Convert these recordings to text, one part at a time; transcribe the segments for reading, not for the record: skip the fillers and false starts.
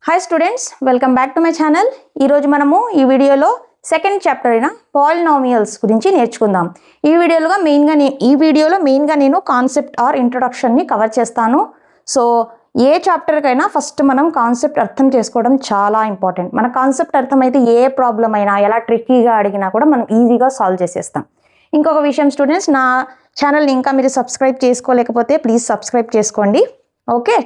Hi students, welcome back to my channel. ఈ రోజు మనము ఈ వీడియోలో సెకండ్ చాప్టర్ అయిన పాలినామియల్స్ గురించి నేర్చుకుందాం. ఈ వీడియోలో మెయిన్గా నేను కాన్సెప్ట్ ఆర్ ఇంట్రొడక్షన్ ని కవర్ చేస్తాను. సో ఏ చాప్టర్ కైనా ఫస్ట్ మనం కాన్సెప్ట్ అర్థం చేసుకోవడం చాలా ఇంపార్టెంట్. మన కాన్సెప్ట్ అర్థమైతే ఏ ప్రాబ్లం అయినా ఎలా ట్రిక్కీగా అడిగినా కూడా మనం ఈజీగా సాల్వ్ చేసేస్తాం. ఇంకొక విషయం స్టూడెంట్స్, నా ఛానల్ని ఇంకా మీరు సబ్స్క్రైబ్ చేసుకోలేకపోతే ప్లీజ్ సబ్స్క్రైబ్ చేసుకోండి. ఓకే,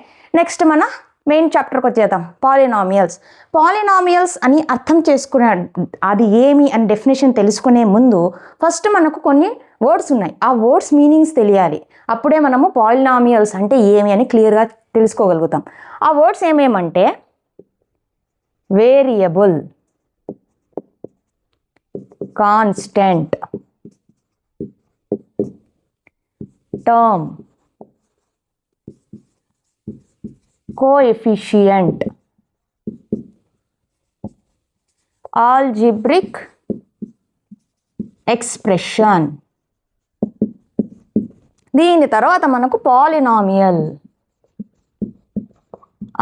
నెక్స్ట్ మన మెయిన్ చాప్టర్కి వచ్చేద్దాం. పాలినామియల్స్ అని అర్థం చేసుకునే అది ఏమి అని డెఫినేషన్ తెలుసుకునే ముందు ఫస్ట్ మనకు కొన్ని వర్డ్స్ ఉన్నాయి. ఆ వర్డ్స్ మీనింగ్స్ తెలియాలి. అప్పుడే మనము పాలినామియల్స్ అంటే ఏమి అని క్లియర్గా తెలుసుకోగలుగుతాం. ఆ వర్డ్స్ ఏమేమంటే variable, constant, term, coefficient, algebraic expression. దీని తర్వాత మనకు పాలినామియల్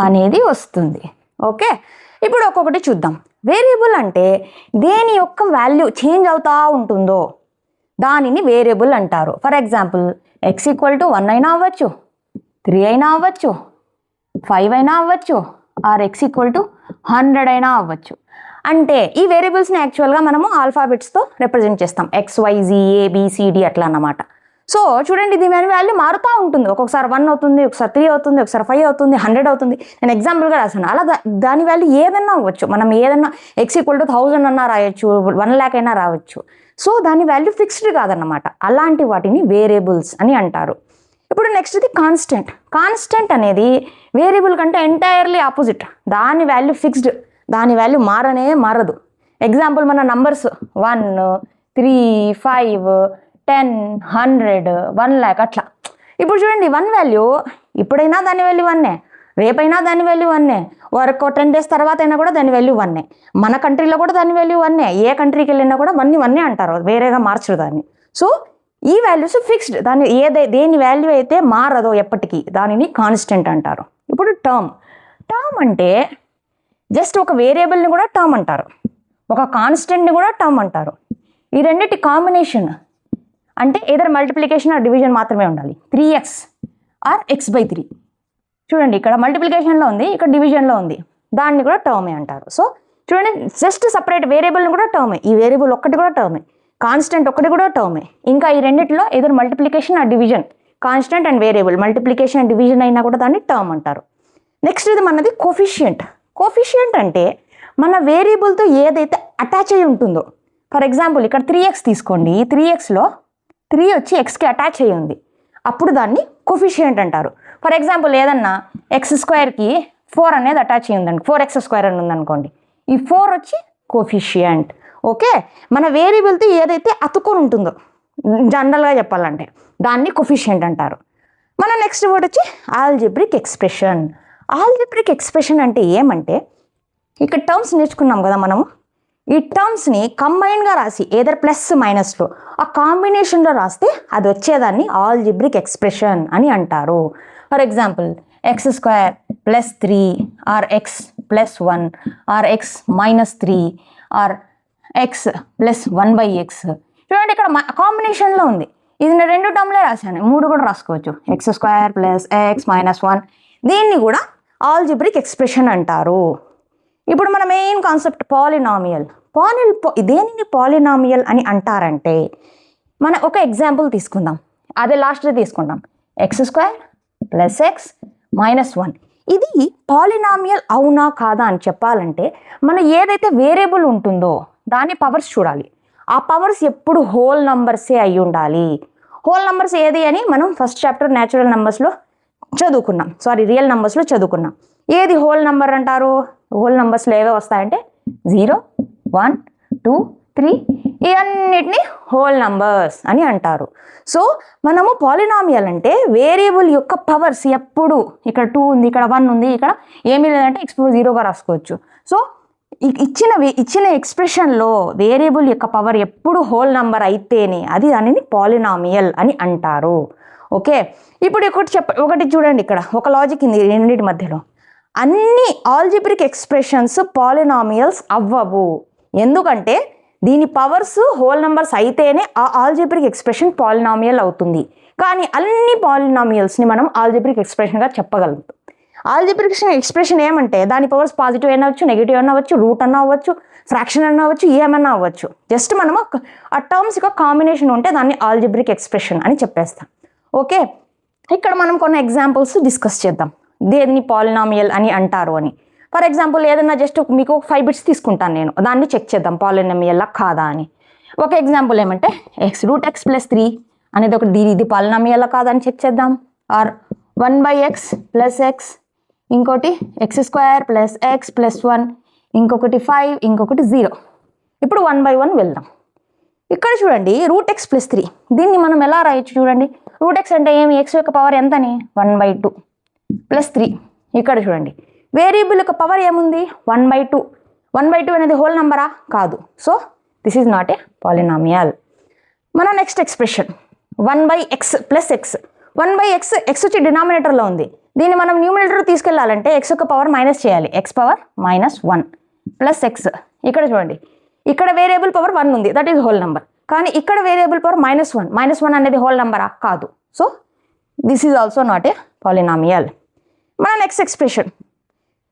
అనేది వస్తుంది. ఓకే, ఇప్పుడు ఒక్కొక్కటి చూద్దాం. వేరియబుల్ అంటే దేని యొక్క వాల్యూ చేంజ్ అవుతూ ఉంటుందో దానిని వేరియబుల్ అంటారు. ఫర్ ఎగ్జాంపుల్ x = 1 అయినా అవ్వచ్చు, 3 అయినా అవ్వచ్చు, 5 అయినా అవ్వచ్చు, ఆర్ x = 100 అయినా అవ్వచ్చు. అంటే ఈ వేరియబుల్స్ని యాక్చువల్గా మనము ఆల్ఫాబెట్స్తో రిప్రజెంట్ చేస్తాం. XYZABCD అట్లా అన్నమాట. సో చూడండి, దీని వాల్యూ మారుతూ ఉంటుంది. ఒక్కొక్కసారి 1 అవుతుంది, ఒకసారి 3 అవుతుంది, ఒకసారి 5 అవుతుంది, 100 అవుతుంది. నేను ఎగ్జాంపుల్గా రాసాను. అలా దాని వాల్యూ ఏదన్నా అవ్వచ్చు. మనం ఏదన్నా x = 1000 అన్నా రాయొచ్చు, 1 lakh అయినా రావచ్చు. సో దాని వాల్యూ ఫిక్స్డ్ కాదన్నమాట. అలాంటి వాటిని వేరియబుల్స్ అని అంటారు. ఇప్పుడు నెక్స్ట్ ఇది కాన్స్టెంట్. కాన్స్టెంట్ అనేది వేరియబుల్ కంటే ఎంటైర్లీ ఆపోజిట్. దాని వాల్యూ ఫిక్స్డ్, దాని వాల్యూ మారదు. ఎగ్జాంపుల్ మన నంబర్స్ 1, 3, 5, 10, 100, 1 lakh అట్లా. ఇప్పుడు చూడండి, 1 వాల్యూ ఇప్పుడైనా దాని వాల్యూ 1, రేపైనా దాని వాల్యూ 1, వరకు 10 days తర్వాత అయినా కూడా దాని వాల్యూ 1. మన కంట్రీలో కూడా దాని వాల్యూ 1. ఏ కంట్రీకి వెళ్ళినా కూడా 1 అంటారు, వేరేగా మార్చరు దాన్ని. సో ఈ వాల్యూస్ ఫిక్స్డ్. దేని వాల్యూ అయితే మారదో ఎప్పటికీ దానిని కాన్స్టెంట్ అంటారు. ఇప్పుడు టర్మ్ అంటే జస్ట్ ఒక వేరియబుల్ని కూడా టర్మ్ అంటారు, ఒక కాన్స్టెంట్ని కూడా టర్మ్ అంటారు. ఈ రెండింటి కాంబినేషన్ అంటే ఏదైనా మల్టిప్లికేషన్ ఆర్ డివిజన్ మాత్రమే ఉండాలి. 3x are x/3. చూడండి, ఇక్కడ మల్టిప్లికేషన్లో ఉంది, ఇక్కడ డివిజన్లో ఉంది, దాన్ని కూడా టర్మే అంటారు. సో చూడండి, జస్ట్ సపరేట్ వేరియబుల్ని కూడా టర్మే. ఈ వేరియబుల్ ఒక్కటి కూడా టర్మే, కాన్స్టెంట్ ఒకటి కూడా టర్మే. ఇంకా ఈ రెండిట్లో ఏదైనా మల్టిప్లికేషన్ ఆ division, constant and variable multiplication and division అయినా కూడా దాన్ని టర్మ్ అంటారు. నెక్స్ట్ ఇది మనది కోఫిషియంట్. కోఫిషియంట్ అంటే మన వేరియబుల్తో ఏదైతే అటాచ్ అయి ఉంటుందో. ఫర్ ఎగ్జాంపుల్ ఇక్కడ 3x తీసుకోండి. ఈ 3xలో 3 వచ్చి xకి అటాచ్ అయ్యి ఉంది, అప్పుడు దాన్ని కోఫిషియంట్ అంటారు. ఫర్ ఎగ్జాంపుల్ ఏదన్నా x² 4 అనేది అటాచ్ అయ్యి ఉందండి, 4x² అని ఉందనుకోండి, ఈ 4 వచ్చి కోఫిషియంట్. ఓకే, మన వేరియబుల్తో ఏదైతే అతుకొని ఉంటుందో జనరల్గా చెప్పాలంటే దాన్ని కోఫిషియంట్ అంటారు. మన నెక్స్ట్ వర్డ్ వచ్చి ఆల్జిబ్రిక్ ఎక్స్ప్రెషన్. ఆల్జిబ్రిక్ ఎక్స్ప్రెషన్ అంటే ఏమంటే, ఇక్కడ టర్మ్స్ నేర్చుకున్నాం కదా మనము, ఈ టర్మ్స్ని కంబైన్గా రాసి ఏదర్ ప్లస్ మైనస్లో ఆ కాంబినేషన్లో రాస్తే అది వచ్చేదాన్ని ఆల్జిబ్రిక్ ఎక్స్ప్రెషన్ అని అంటారు. For example x² + 3 or x + 1 or x - 3 or x + 1/x. చూడండి, ఇక్కడ కాంబినేషన్లో ఉంది. ఇది నేను 2 టర్మ్లే రాశాను, 3 కూడా రాసుకోవచ్చు. x² + x - 1. దీన్ని కూడా ఆల్జిబ్రిక్ ఎక్స్ప్రెషన్ అంటారు. ఇప్పుడు మన మెయిన్ కాన్సెప్ట్ పాలినామియల్. దేనిని పాలినామియల్ అని అంటారంటే, మన ఒక ఎగ్జాంపుల్ తీసుకుందాం, అదే లాస్ట్లో తీసుకుంటాం. x² + x - 1. ఇది పాలినామియల్ అవునా కాదా అని చెప్పాలంటే మన ఏదైతే వేరియబుల్ ఉంటుందో దాని పవర్స్ చూడాలి. ఆ పవర్స్ ఎప్పుడు హోల్ నంబర్సే అయి ఉండాలి. హోల్ నంబర్స్ ఏది అని మనం ఫస్ట్ చాప్టర్ రియల్ నెంబర్స్లో చదువుకున్నాం. ఏది హోల్ నెంబర్ అంటారు? హోల్ నెంబర్స్లో ఏవే వస్తాయంటే 0, 1, 2, 3 ఇవన్నిటిని హోల్ నంబర్స్ అని అంటారు. సో మనము పాలినామియల్ అంటే వేరియబుల్ యొక్క పవర్స్ ఎప్పుడు, ఇక్కడ 2 ఉంది, ఇక్కడ 1 ఉంది, ఇక్కడ ఏమీ లేదంటే x/0గా రాసుకోవచ్చు. సో ఇచ్చిన ఎక్స్ప్రెషన్లో వేరియబుల్ యొక్క పవర్ ఎప్పుడు హోల్ నంబర్ అయితేనే అది దానిని పాలినామియల్ అని అంటారు. ఓకే, ఇప్పుడు ఒకటి చూడండి, ఇక్కడ ఒక లాజిక్ ఉంది రెండింటి మధ్యలో. అన్ని ఆల్జిబ్రిక్ ఎక్స్ప్రెషన్స్ పాలినామియల్స్ అవ్వవు. ఎందుకంటే దీని పవర్స్ హోల్ నెంబర్స్ అయితేనే ఆ ఆల్జిబ్రిక్ ఎక్స్ప్రెషన్ పాలినామియల్ అవుతుంది. కానీ అన్ని పాలినామియల్స్ని మనం ఆల్జిబ్రిక్ ఎక్స్ప్రెషన్గా చెప్పగలం. ఆల్జిబ్రిక్ ఎక్స్ప్రెషన్ ఏమంటే దాని పవర్స్ పాజిటివ్ అయినా అవ్వచ్చు, నెగిటివ్ అయినా అవ్వచ్చు, రూట్ అన్నా అవ్వచ్చు, ఫ్రాక్షన్ అన్నా అవ్వచ్చు, ఏమన్నా అవ్వచ్చు. జస్ట్ మనము ఆ టర్మ్స్ యొక్క కాంబినేషన్ ఉంటే దాన్ని ఆల్జిబ్రిక్ ఎక్స్ప్రెషన్ అని చెప్పేస్తాం. ఓకే, ఇక్కడ మనం కొన్ని ఎగ్జాంపుల్స్ డిస్కస్ చేద్దాం దేన్ని పాలినామియల్ అని అంటారు అని. ఫర్ ఎగ్జాంపుల్ ఏదైనా జస్ట్ మీకు 5 బిట్స్ తీసుకుంటాను నేను, దాన్ని చెక్ చేద్దాం పాలినామియల్లా కాదా అని. ఒక ఎగ్జాంపుల్ ఏమంటే x√x+3 అనేది ఒకటి, ఇది పాలినామియల్లా కాదా అని చెక్ చేద్దాం. ఆర్ 1/x + x, ఇంకోటి x² + x + 1, ఇంకొకటి 5, ఇంకొకటి 0. ఇప్పుడు 1/1 వెళ్దాం. ఇక్కడ చూడండి √x+3, దీన్ని మనం ఎలా రాయొచ్చు చూడండి. √x అంటే ఏమి, x యొక్క పవర్ ఎంతని 1/2 + 3. ఇక్కడ చూడండి వేరియబుల్ యొక్క పవర్ ఏముంది 1/2. 1/2 అనేది హోల్ నెంబరా కాదు. So this is not a polynomial. మన next expression 1/x + x. 1/x, x వచ్చి డినామినేటర్లో ఉంది, దీన్ని మనం న్యూమినేటర్ తీసుకెళ్లాలంటే x యొక్క పవర్ మైనస్ చేయాలి, x పవర్ -1 + x. ఇక్కడ చూడండి ఇక్కడ వేరియబుల్ పవర్ 1 ఉంది, దట్ ఈజ్ హోల్ నెంబర్. కానీ ఇక్కడ వేరియబుల్ పవర్ -1. -1 అనేది హోల్ నెంబరా కాదు. So this is also not a polynomial. మన నెక్స్ట్ ఎక్స్ప్రెషన్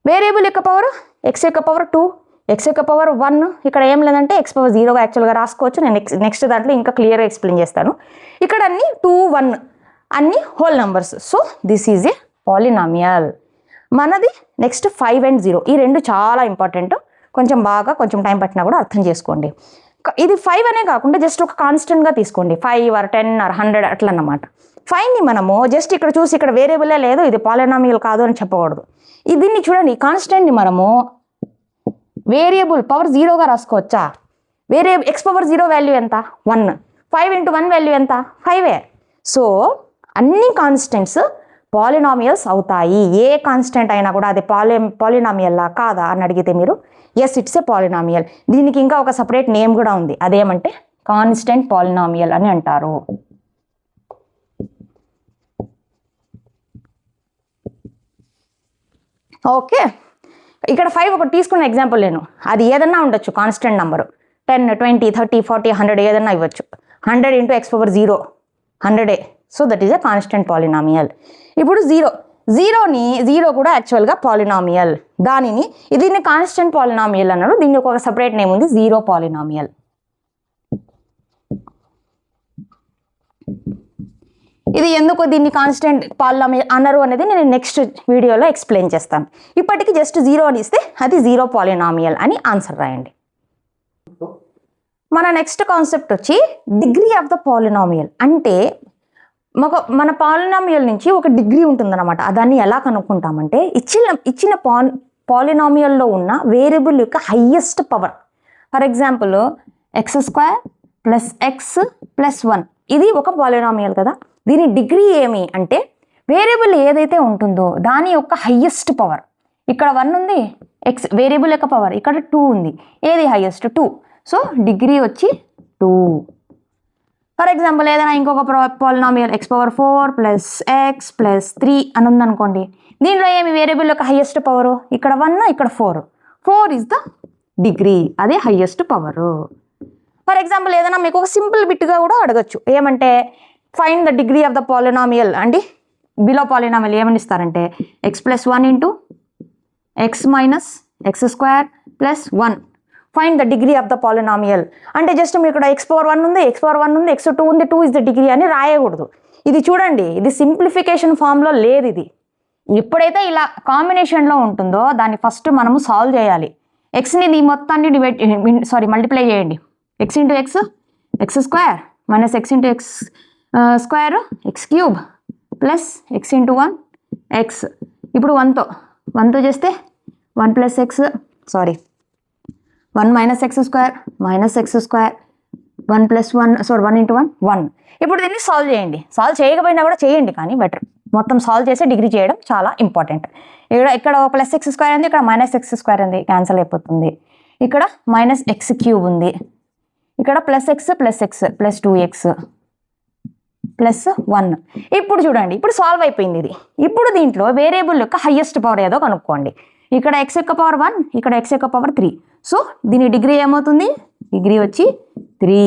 వేరియబుల్ యొక్క పవర్ x యొక్క పవర్ 2, x యొక్క పవర్ 1. ఇక్కడ ఏం లేదంటే x పవర్ 0గా యాక్చువల్గా రాసుకోవచ్చు. నేను నెక్స్ట్ దాంట్లో ఇంకా క్లియర్గా ఎక్స్ప్లెయిన్ చేస్తాను. ఇక్కడ అన్ని 2, 1 అన్ని whole numbers. So this is a polynomial. మనది నెక్స్ట్ 5 and 0. ఈ రెండు చాలా ఇంపార్టెంట్, కొంచెం టైం పట్టినా కూడా అర్థం చేసుకోండి. ఇది 5 అనే కాకుండా జస్ట్ ఒక కాన్స్టెంట్గా తీసుకోండి, 5 or 10 or 100 అట్లా అన్నమాట. 5ని మనము జస్ట్ ఇక్కడ చూసి ఇక్కడ వేరియబులే లేదు, ఇది పాలినామియల్ కాదు అని చెప్పకూడదు. దీన్ని చూడండి కాన్స్టెంట్ని మనము వేరియబుల్ పవర్ 0గా రాసుకోవచ్చా. x పవర్ 0 వాల్యూ ఎంత 1, 5 × 1 వాల్యూ ఎంత 5. సో అన్ని కాన్స్టెంట్స్ పాలినామియల్స్ అవుతాయి. ఏ కాన్స్టెంట్ అయినా కూడా అది పాలినామియల్లా కాదా అని అడిగితే మీరు ఎస్ ఇట్స్ ఏ పాలినామియల్. దీనికి ఇంకా ఒక సపరేట్ నేమ్ కూడా ఉంది, అదేమంటే కాన్స్టెంట్ పాలినామియల్ అని అంటారు. ఓకే, ఇక్కడ 5 ఒకటి తీసుకున్న ఎగ్జాంపుల్ నేను, అది ఏదన్నా ఉండొచ్చు కాన్స్టెంట్ నెంబరు, 10, 20, 30, 40, 100 ఏదన్నా ఇవ్వచ్చు. 100 × x power 0 100. So that is a constant polynomial. ఇప్పుడు 0 కూడా యాక్చువల్గా పాలినామియల్. దీన్ని కాన్స్టెంట్ పాలినామియల్ అన్నారు. దీనికి ఒక సపరేట్ నేమ్ ఉంది, 0 పాలినామియల్. ఇది ఎందుకు దీన్ని కాన్స్టెంట్ పాలినామియల్ అన్నారు అనేది నేను నెక్స్ట్ వీడియోలో ఎక్స్ప్లెయిన్ చేస్తాను. ఇప్పటికి జస్ట్ 0 అని ఇస్తే అది 0 పాలినామియల్ అని ఆన్సర్ రాయండి. మన నెక్స్ట్ కాన్సెప్ట్ వచ్చి డిగ్రీ ఆఫ్ ద పాలినామియల్. అంటే మన పాలినామియల్ నుంచి ఒక డిగ్రీ ఉంటుందన్నమాట. దాన్ని ఎలా కనుక్కుంటామంటే ఇచ్చిన పాలినామియల్లో ఉన్న వేరియబుల్ యొక్క highest power. For example x² + x + 1 ఇది ఒక పాలినామియల్ కదా. దీని డిగ్రీ ఏమి అంటే వేరియబుల్ ఏదైతే ఉంటుందో దాని యొక్క హైయెస్ట్ పవర్. ఇక్కడ 1 ఉంది, x వేరియబుల్ యొక్క పవర్, ఇక్కడ 2 ఉంది, ఏది హైయెస్ట్ 2. సో డిగ్రీ వచ్చి 2. ఫర్ ఎగ్జాంపుల్ ఏదైనా ఇంకొక పాలినామియల్ x⁴ + x + 3 అని ఉందనుకోండి. దీనిలో ఏమి వేరియబుల్ యొక్క హైయెస్ట్ పవరు, ఇక్కడ 1, ఇక్కడ 4. 4 ఈజ్ ద డిగ్రీ, అదే హైయెస్ట్ పవరు. ఫర్ ఎగ్జాంపుల్ ఏదైనా మీకు ఒక సింపుల్ బిట్గా కూడా అడగచ్చు, ఏమంటే find the degree of the polynomial అండి. బిలో పాలినామియల్ ఏమని ఇస్తారంటే x + 1 × x - x² + 1. Find the degree of the polynomial అంటే జస్ట్ మీరు ఇక్కడ x⁴1 ఉంది, x⁴1 ఉంది, x2 ఉంది, 2 ఇస్ ద డిగ్రీ అని రాయకూడదు. ఇది చూడండి, ఇది సింప్లిఫికేషన్ ఫామ్లో లేదు. ఇది ఎప్పుడైతే ఇలా కాంబినేషన్లో ఉంటుందో దాన్ని ఫస్ట్ మనము సాల్వ్ చేయాలి. ఎక్స్ని ఈ మొత్తాన్ని మల్టిప్లై చేయండి. x × x x² - x × x² x³ + x × 1 x. ఇప్పుడు 1తో చేస్తే 1 + x 1 - x² - x², 1 + 1 1 × 1 1. ఇప్పుడు దీన్ని సాల్వ్ చేయండి. సాల్వ్ చేయకపోయినా కూడా చేయండి, కానీ బెటర్ మొత్తం సాల్వ్ చేసి డిగ్రీ చేయడం చాలా ఇంపార్టెంట్. ఇక్కడ +x² ఉంది, ఇక్కడ -x² ఉంది, క్యాన్సిల్ అయిపోతుంది. ఇక్కడ -x³ ఉంది, ఇక్కడ +x + x + 2x ప్లస్ 1. ఇప్పుడు చూడండి, ఇప్పుడు సాల్వ్ అయిపోయింది ఇది. ఇప్పుడు దీంట్లో వేరియబుల్ యొక్క హైయెస్ట్ పవర్ ఏదో కనుక్కోండి. ఇక్కడ x యొక్క పవర్ 1, ఇక్కడ x యొక్క పవర్ 3. సో దీని డిగ్రీ ఏమవుతుంది? డిగ్రీ వచ్చి 3.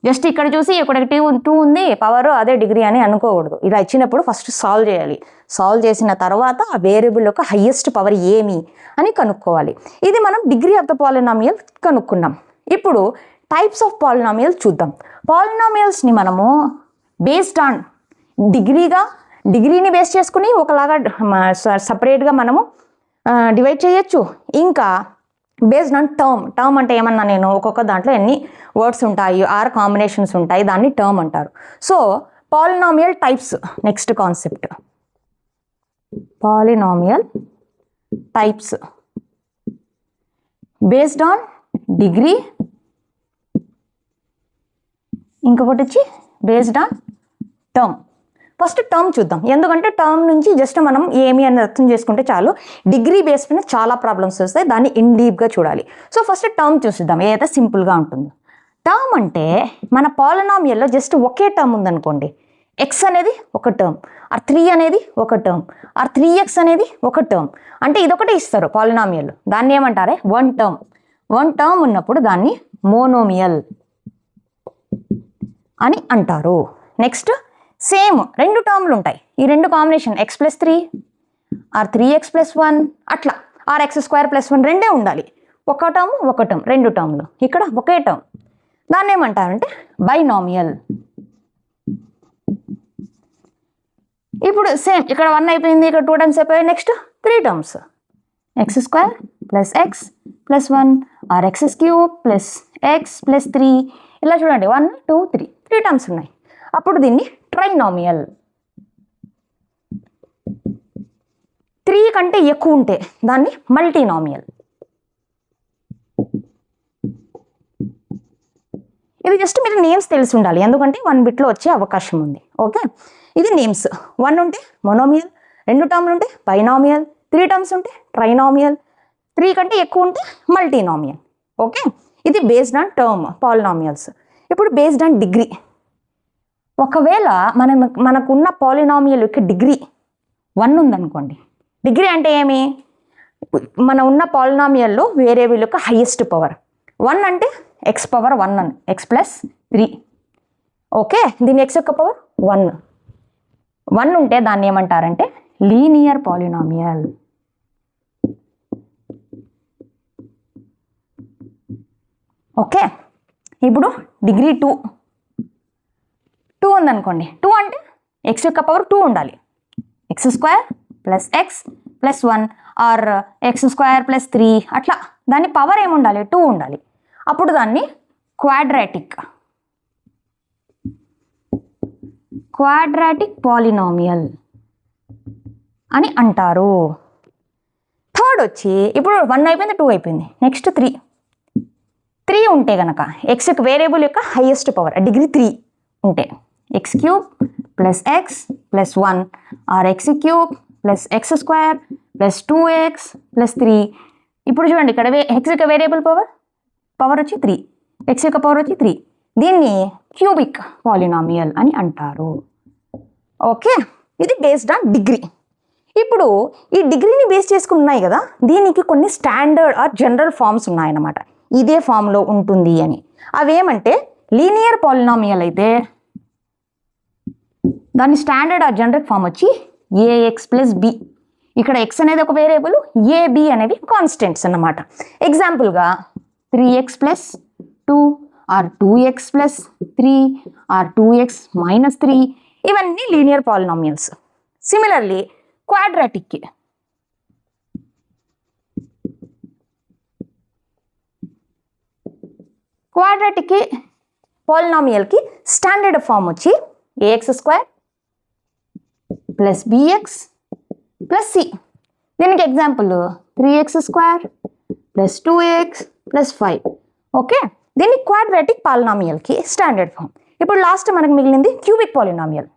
జస్ట్ ఇక్కడ చూసి ఇక్కడ 2 ఉంది పవర్, అదే డిగ్రీ అని అనుకోకూడదు. ఇలా ఇచ్చినప్పుడు ఫస్ట్ సాల్వ్ చేయాలి. సాల్వ్ చేసిన తర్వాత ఆ వేరియబుల్ యొక్క హైయెస్ట్ పవర్ ఏమి అని కనుక్కోవాలి. ఇది మనం డిగ్రీ ఆఫ్ ద పాలినామియల్ కనుక్కున్నాం. ఇప్పుడు టైప్స్ ఆఫ్ పాలినామియల్ చూద్దాం. పాలినామియల్స్ని మనము బేస్డ్ ఆన్ డిగ్రీని బేస్ చేసుకుని ఒకలాగా సపరేట్గా మనము డివైడ్ చేయొచ్చు. ఇంకా బేస్డ్ ఆన్ టర్మ్ అంటే ఏమన్నా నేను ఒక్కొక్క దాంట్లో ఎన్ని వర్డ్స్ ఉంటాయి, 6 కాంబినేషన్స్ ఉంటాయి, దాన్ని టర్మ్ అంటారు. So polynomial types next concept. Polynomial types based on degree, ఇంకొకటి వచ్చి based on term. First term చూద్దాం, ఎందుకంటే టర్మ్ నుంచి జస్ట్ మనం ఏమి అని అర్థం చేసుకుంటే చాలు. డిగ్రీ బేస్ పైన చాలా ప్రాబ్లమ్స్ వస్తాయి, దాన్ని ఇన్ డీప్గా చూడాలి. సో ఫస్ట్ టర్మ్ చూసిద్దాం, ఏదైతే సింపుల్గా ఉంటుందో. టర్మ్ అంటే మన పాలినామియల్లో జస్ట్ ఒకే టర్మ్ ఉందనుకోండి, ఎక్స్ అనేది ఒక టర్మ్, ఆర్ 3 అనేది ఒక టర్మ్, ఆర్ 3x అనేది ఒక టర్మ్. అంటే ఇదొకటే ఇస్తారు పాలినామియల్, దాన్ని ఏమంటారే వన్ టర్మ్ ఉన్నప్పుడు దాన్ని మోనోమియల్ అని అంటారు. నెక్స్ట్ సేమ్ 2 టర్మ్లు ఉంటాయి, ఈ 2 కాంబినేషన్ x+3 ఆర్ 3x+1 అట్లా, ఆర్ x²+1 రెండే ఉండాలి. ఒక టర్మ్ 2 టర్మ్లు, ఇక్కడ ఒకే టర్మ్, దాన్ని ఏమంటారంటే బైనామియల్. ఇప్పుడు సేమ్ ఇక్కడ 1 అయిపోయింది, ఇక్కడ 2 టైమ్స్ అయిపోయాయి. Next 3 terms, x² + x+1 or x³ + x+3. ఇలా చూడండి 1 2 3 టర్మ్స్ ఉన్నాయి. అప్పుడు దీన్ని ట్రైనామియల్. 3 కంటే ఎక్కువ ఉంటే దాన్ని మల్టీనామియల్. ఇది జస్ట్ మీరు నేమ్స్ తెలిసి ఉండాలి, ఎందుకంటే 1 బిట్లో వచ్చే అవకాశం ఉంది. ఓకే, ఇది నేమ్స్. 1 ఉంటే మోనోమియల్, 2 టర్మ్లు ఉంటే బైనామియల్, 3 టర్మ్స్ ఉంటే ట్రైనామియల్, 3 కంటే ఎక్కువ ఉంటే మల్టీనామియల్. ఓకే, ఇది బేస్డ్ ఆన్ టర్మ్ పాలినామియల్స్. ఇప్పుడు బేస్డ్ ఆన్ డిగ్రీ. ఒకవేళ మనకున్న పాలినామియల్ యొక్క డిగ్రీ 1 ఉందనుకోండి. డిగ్రీ అంటే ఏమి? మన ఉన్న పాలినామియల్లో వేరియబుల్ యొక్క హైయెస్ట్ పవర్ 1 అంటే x⁻1 అని, x+3. ఓకే, దీని x యొక్క పవర్ 1 ఉంటే దాన్ని ఏమంటారంటే లీనియర్ పాలినామియల్. ఓకే, ఇప్పుడు డిగ్రీ 2 ఉందనుకోండి. 2 అంటే x యొక్క పవర్ 2 ఉండాలి, x² + x+1 ఆర్ x² + 3 అట్లా, దాని పవర్ ఏముండాలి? 2 ఉండాలి. అప్పుడు దాన్ని క్వాడ్రాటిక్ పాలినామియల్ అని అంటారు. థర్డ్ వచ్చి ఇప్పుడు 1 అయిపోయింది, 2 అయిపోయింది, నెక్స్ట్ 3 ఉంటే కనుక x వేరియబుల్ యొక్క హైయెస్ట్ పవర్ డిగ్రీ 3 ఉంటే x³ + x+1 or x³ + x² + 2x + 3. ఇప్పుడు చూడండి, ఇక్కడ x యొక్క వేరియబుల్ పవర్ వచ్చి 3, x యొక్క పవర్ వచ్చి 3. దీన్ని క్యూబిక్ పాలినామియల్ అని అంటారు. ఓకే, ఇది బేస్డ్ ఆన్ డిగ్రీ. ఇప్పుడు ఈ డిగ్రీని బేస్ చేసుకుని ఉన్నాయి కదా, దీనికి కొన్ని స్టాండర్డ్ ఆర్ జనరల్ ఫార్మ్స్ ఉన్నాయన్నమాట, ఇదే ఫామ్లో ఉంటుంది అని. అవేమంటే లీనియర్ పాలినామియల్ అయితే దాని స్టాండర్డ్ ఆర్ జనరిక్ ఫామ్ వచ్చి ax + b. ఇక్కడ x అనేది ఒక వేరియబుల్, a b అనేవి కాన్స్టెంట్స్ అన్నమాట. ఎగ్జాంపుల్గా 3x + 2 are 2x + 3 are 2x - 3 ఇవన్నీ లీనియర్ పాలినామియల్స్. సిమిలర్లీ క్వాడ్రాటిక్కి పాలినామియల్కి స్టాండర్డ్ ఫామ్ వచ్చి ax² + bx + c. దీనికి ఎగ్జాంపుల్ 3x² + 2x + 5. ఓకే, దీన్ని క్వాడ్రాటిక్ పాలినామియల్కి స్టాండర్డ్ ఫామ్. ఇప్పుడు లాస్ట్ మనకు మిగిలింది క్యూబిక్ పాలినామియల్.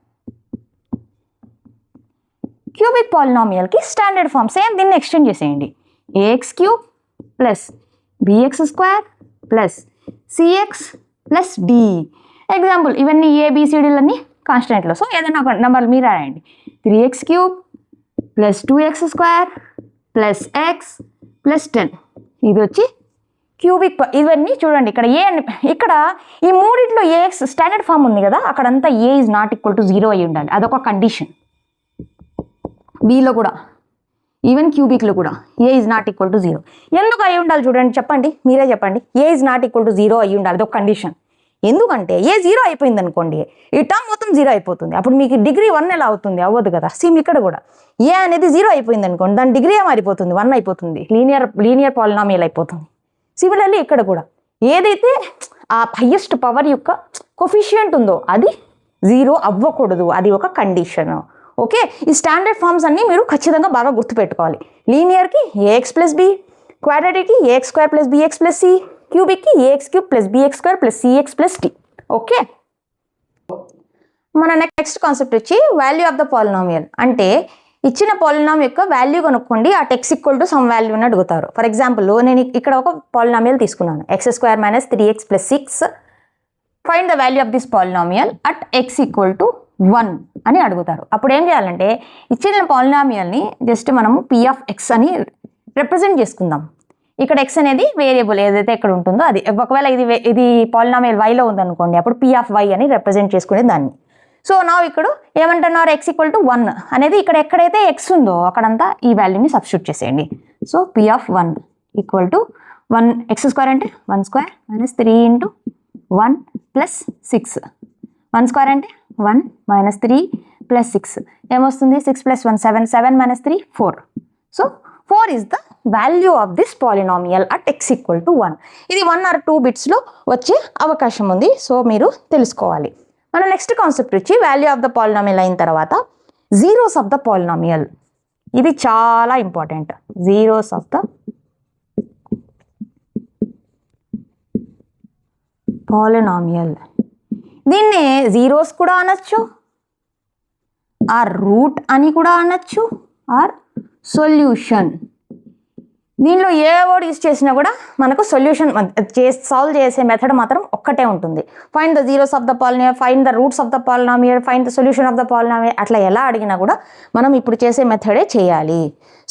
క్యూబిక్ పాలినామియల్కి స్టాండర్డ్ ఫామ్ సేమ్, దీన్ని ఎక్స్టెండ్ చేసేయండి, ax³ + bx² + cx + d. Example ఇవన్నీ ABCDలన్నీ కాన్స్టెంట్లో. సో ఏదైనా ఒక నెంబర్ మీరు రాయండి. 3x³ + 2x² + x + 10 ఇది వచ్చి క్యూబిక్. ఇవన్నీ చూడండి ఇక్కడ ఇక్కడ ఈ మూడిట్లో ఏఎక్స్ స్టాండర్డ్ ఫామ్ ఉంది కదా, అక్కడంతా ఏ ఈజ్ నాట్ ఈక్వల్ టు 0 అయ్యి ఉండాలి. అదొక కండిషన్. బీలో కూడా ఈవెన్ క్యూబిక్లో కూడా ఏ ఈజ్ నాట్ ఈక్వల్ టు 0 ఎందుకు అయ్యి ఉండాలి చూడండి, చెప్పండి, మీరే చెప్పండి. ఏ ఈజ్ నాట్ ఈక్వల్ టు 0 అయ్యి ఉండాలి, అదొక కండిషన్. ఎందుకంటే ఏ 0 అయిపోయింది అనుకోండి, ఈ టర్మ్ మొత్తం 0 అయిపోతుంది. అప్పుడు మీకు డిగ్రీ 1 ఎలా అవుతుంది? అవ్వదు కదా. సేమ్ ఇక్కడ కూడా ఏ అనేది 0 అయిపోయింది అనుకోండి, దాని డిగ్రీ మారిపోతుంది, 1 అయిపోతుంది, లీనియర్ పాలినామియల్ అయిపోతుంది. సిమిలర్లీ ఇక్కడ కూడా ఏదైతే ఆ హైయెస్ట్ పవర్ యొక్క కొఫిషియంట్ ఉందో అది 0 అవ్వకూడదు, అది ఒక కండిషన్. ఓకే, ఈ స్టాండర్డ్ ఫార్మ్స్ అన్నీ మీరు ఖచ్చితంగా బాగా గుర్తుపెట్టుకోవాలి. లీనియర్కి ఏఎక్స్ ప్లస్ బి, క్వాడ్రాటిక్కి AX² + BX + C, క్యూబిక్కి AX³ + BX² + CX + D. Okay, మన నెక్స్ట్ కాన్సెప్ట్ వచ్చి వాల్యూ ఆఫ్ ద పాలినామియల్. అంటే ఇచ్చిన పాలినామ్ యొక్క వాల్యూ కనుక్కోండి, ఆ x = సమ్ వాల్యూ అని అడుగుతారు. ఫర్ ఎగ్జాంపుల్ నేను ఇక్కడ ఒక పాలినామియల్ తీసుకున్నాను, x² - 3x + 6. Find the value of this polynomial at x = 1 అని అడుగుతారు. అప్పుడు ఏం చేయాలంటే ఇచ్చిన పాలినామియల్ని జస్ట్ మనము p(x) అని రిప్రజెంట్ చేసుకుందాం. ఇక్కడ x అనేది వేరియబుల్ ఏదైతే ఇక్కడ ఉంటుందో అది. ఒకవేళ ఇది పాలినామియల్ yలో ఉందనుకోండి, అప్పుడు p(y) అని రిప్రజెంట్ చేసుకునే దాన్ని. సో నా ఇక్కడ ఏమంటున్నారు, x = 1 అనేది ఇక్కడ ఎక్కడైతే x ఉందో అక్కడంతా ఈ వాల్యూని సబ్స్టిట్యూట్ చేసేయండి. సో p(1) = 1 x² అంటే 1² - 3 × 1 + 6. 1² అంటే 1 - 3 + 6 ఏమొస్తుంది, 6 + 1 7, 7 - 3 4. So 4 is the value of this polynomial at x = 1. ఇది 1 or 2 బిట్స్లో వచ్చే అవకాశం ఉంది. సో మీరు తెలుసుకోవాలి. మన నెక్స్ట్ కాన్సెప్ట్ వచ్చి వాల్యూ ఆఫ్ ద పాలినామియల్ అయిన తర్వాత జీరోస్ ఆఫ్ ద పాలినామియల్. ఇది చాలా important. Zeros of the polynomial. దీన్నే జీరోస్ కూడా అనొచ్చు, ఆర్ రూట్ అని కూడా అనొచ్చు, ఆర్ సొల్యూషన్. దీనిలో ఏ వర్డ్ యూజ్ చేసినా కూడా మనకు సొల్యూషన్ సాల్వ్ చేసే మెథడ్ మాత్రం ఒక్కటే ఉంటుంది. Find the zeros of the polynomial, find the roots of the polynomial, find the solution of the polynomial. అట్లా ఎలా అడిగినా కూడా మనం ఇప్పుడు చేసే మెథడే చేయాలి.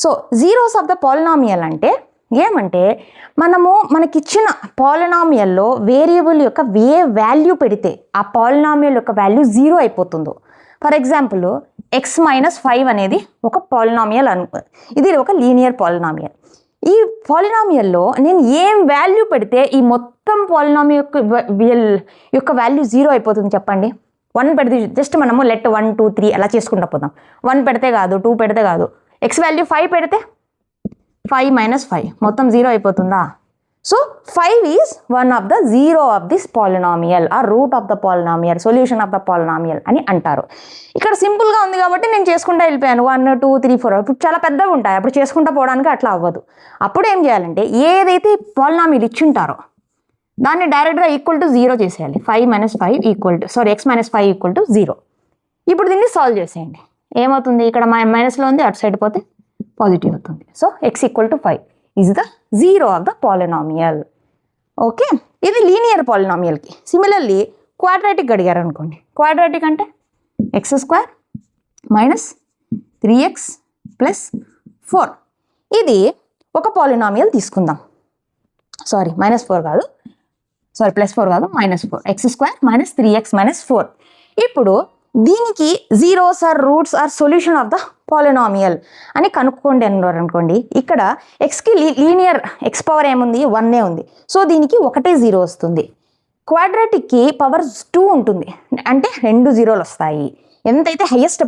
So zeros of the polynomial అంటే ఏమంటే మనకిచ్చిన పాలినామియల్లో వేరియబుల్ యొక్క ఏ వాల్యూ పెడితే ఆ పాలినామియల్ యొక్క వాల్యూ 0 అయిపోతుందో. ఫర్ ఎగ్జాంపుల్ x - 5 అనేది ఒక పాలినామియల్ ఇది ఒక లీనియర్ పాలినామియల్. ఈ పాలినామియల్లో నేను ఏం వాల్యూ పెడితే ఈ మొత్తం పాలినామియల్ యొక్క వాల్యూ 0 అయిపోతుంది చెప్పండి. 1 పెడితే జస్ట్ మనము లెట్ 1 2 3 అలా చేసుకుంటూ పోదాం. 1 పెడితే కాదు, 2 పెడితే కాదు, x వాల్యూ 5 పెడితే 5 - 5 మొత్తం 0 అయిపోతుందా? So 5 is one of the zero of this polynomial, ఆ root of the polynomial, solution of the polynomial అని అంటారు. ఇక్కడ సింపుల్గా ఉంది కాబట్టి నేను చేసుకుంటూ వెళ్ళిపోయాను. 1 2 3 4 ఇప్పుడు చాలా పెద్దగా ఉంటాయి, అప్పుడు చేసుకుంటూ పోవడానికి అట్లా అవ్వదు. అప్పుడు ఏం చేయాలంటే ఏదైతే పాలినామియల్ ఇచ్చింటారో దాన్ని డైరెక్ట్గా =0 చేసేయాలి. 5 - 5 x - 5 = 0. ఇప్పుడు దీన్ని సాల్వ్ చేసేయండి. ఏమవుతుంది, ఇక్కడ మైనస్లో ఉంది, అటు సైడ్ పోతే పాజిటివ్ అవుతుంది. So x = 5 is the zero of the polynomial. Okay, ఇది లీనియర్ పాలినామియల్కి. సిమిలర్లీ క్వాడ్రాటిక్ అడిగారు అనుకోండి. క్వాడ్రాటిక్ అంటే x² - 3x + 4. ఇది ఒక పాలినామియల్ తీసుకుందాం. సారీ -4 కాదు, సారీ +4 కాదు, -4 x² - 3x - 4. ఇప్పుడు దీనికి zeros or roots or solution of the polynomial అని కనుక్కోండి అన్నారు అనుకోండి. ఇక్కడ ఎక్స్కి లీనియర్ ఎక్స్ పవర్ ఏముంది, 1 ఉంది. సో దీనికి 1 0 వస్తుంది. క్వాడ్రాటిక్కి పవర్ 2 ఉంటుంది, అంటే 2 0లు వస్తాయి. ఎంతైతే హైయెస్ట్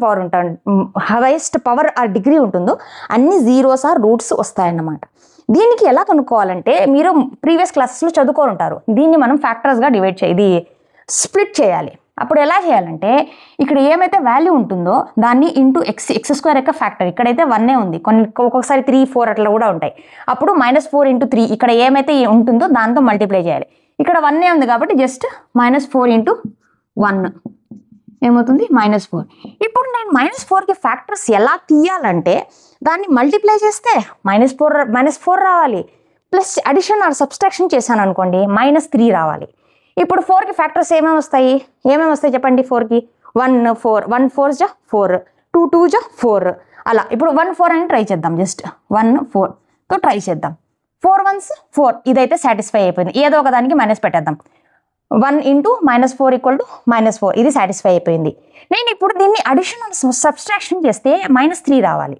పవర్ ఆ డిగ్రీ ఉంటుందో అన్ని జీరోస్ ఆర్ రూట్స్ వస్తాయన్నమాట. దీనికి ఎలా కనుక్కోవాలంటే మీరు ప్రీవియస్ క్లాసెస్లో చదువుకొని ఉంటారు. దీన్ని మనం ఫ్యాక్టర్స్గా ఇది స్ప్లిట్ చేయాలి. అప్పుడు ఎలా చేయాలంటే ఇక్కడ ఏమైతే వాల్యూ ఉంటుందో దాన్ని x² యొక్క ఫ్యాక్టర్, ఇక్కడైతే 1 ఉంది, ఒక్కొక్కసారి 3 4 అట్లా కూడా ఉంటాయి. అప్పుడు -4 × 3 ఇక్కడ ఏమైతే ఉంటుందో దాంతో మల్టిప్లై చేయాలి. ఇక్కడ 1 ఉంది కాబట్టి జస్ట్ -4 × 1 ఏమవుతుంది, -4. ఇప్పుడు నేను -4కి ఫ్యాక్టర్స్ ఎలా తీయాలంటే దాన్ని మల్టిప్లై చేస్తే -4 రావాలి, ప్లస్ అడిషన్ ఆర్ సబ్స్ట్రాక్షన్ చేశాను అనుకోండి -3 రావాలి. ఇప్పుడు 4కి ఫ్యాక్టర్స్ ఏమేమి వస్తాయి చెప్పండి. 4కి 1 4 1 4 జా 4 2 2 జా 4 అలా. ఇప్పుడు 1 4 అని ట్రై చేద్దాం. జస్ట్ 1 4తో ట్రై చేద్దాం. 4 1s 4 ఇదైతే సాటిస్ఫై అయిపోయింది. ఏదో ఒక దానికి మైనస్ పెట్టేద్దాం. 1 ఇంటూ -4 = -4 ఇది సాటిస్ఫై అయిపోయింది. నేను ఇప్పుడు దీన్ని అడిషనల్ సబ్స్ట్రాక్షన్ చేస్తే -3 రావాలి.